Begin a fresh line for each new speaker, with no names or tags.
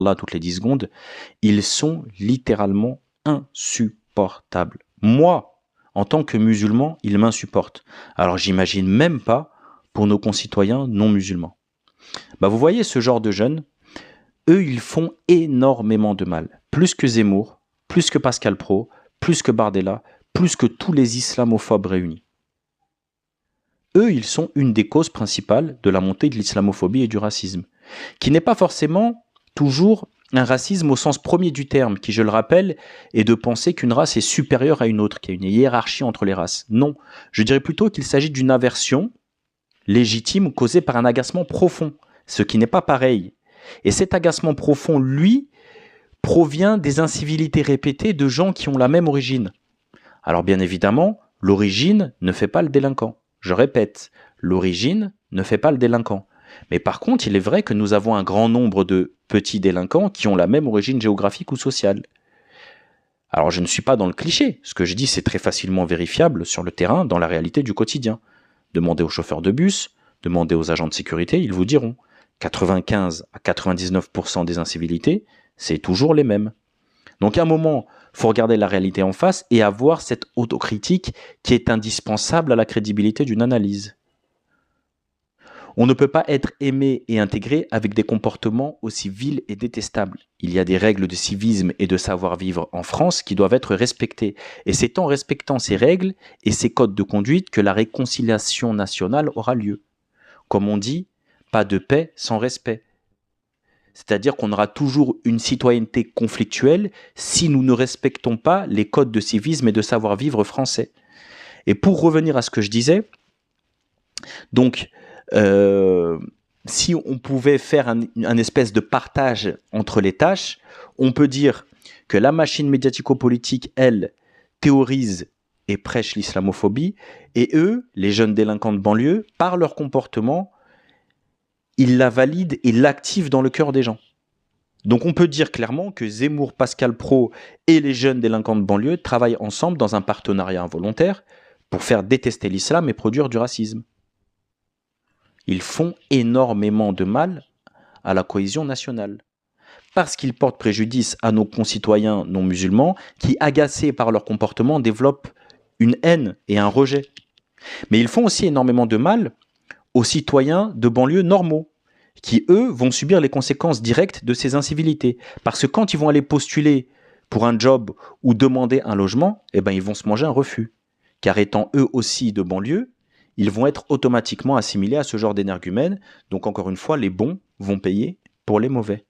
là toutes les 10 secondes, ils sont littéralement insupportables. Moi, en tant que musulman, ils m'insupportent. Alors j'imagine même pas pour nos concitoyens non musulmans. Vous voyez ce genre de jeunes, eux, ils font énormément de mal. Plus que Zemmour, plus que Pascal Praud, plus que Bardella, plus que tous les islamophobes réunis. Eux, ils sont une des causes principales de la montée de l'islamophobie et du racisme, qui n'est pas forcément toujours un racisme au sens premier du terme, qui, je le rappelle, est de penser qu'une race est supérieure à une autre, qu'il y a une hiérarchie entre les races. Non, je dirais plutôt qu'il s'agit d'une aversion légitime causée par un agacement profond, ce qui n'est pas pareil. Et cet agacement profond, lui, provient des incivilités répétées de gens qui ont la même origine. Alors bien évidemment, l'origine ne fait pas le délinquant. Je répète, l'origine ne fait pas le délinquant. Mais par contre, il est vrai que nous avons un grand nombre de petits délinquants qui ont la même origine géographique ou sociale. Alors je ne suis pas dans le cliché. Ce que je dis, c'est très facilement vérifiable sur le terrain, dans la réalité du quotidien. Demandez aux chauffeurs de bus, demandez aux agents de sécurité, ils vous diront. 95 à 99% des incivilités, c'est toujours les mêmes. Donc à un moment, il faut regarder la réalité en face et avoir cette autocritique qui est indispensable à la crédibilité d'une analyse. On ne peut pas être aimé et intégré avec des comportements aussi vils et détestables. Il y a des règles de civisme et de savoir-vivre en France qui doivent être respectées. Et c'est en respectant ces règles et ces codes de conduite que la réconciliation nationale aura lieu. Comme on dit, pas de paix sans respect. C'est-à-dire qu'on aura toujours une citoyenneté conflictuelle si nous ne respectons pas les codes de civisme et de savoir-vivre français. Et pour revenir à ce que je disais, donc, si on pouvait faire un espèce de partage entre les tâches, on peut dire que la machine médiatico-politique, elle, théorise et prêche l'islamophobie, et eux, les jeunes délinquants de banlieue, par leur comportement, ils la valident et l'activent dans le cœur des gens. Donc on peut dire clairement que Zemmour, Pascal Praud et les jeunes délinquants de banlieue travaillent ensemble dans un partenariat involontaire pour faire détester l'islam et produire du racisme. Ils font énormément de mal à la cohésion nationale, parce qu'ils portent préjudice à nos concitoyens non musulmans qui, agacés par leur comportement, développent une haine et un rejet. Mais ils font aussi énormément de mal aux citoyens de banlieue normaux, qui, eux, vont subir les conséquences directes de ces incivilités. Parce que quand ils vont aller postuler pour un job ou demander un logement, ils vont se manger un refus. Car étant eux aussi de banlieue, ils vont être automatiquement assimilés à ce genre d'énergumènes. Donc encore une fois, les bons vont payer pour les mauvais.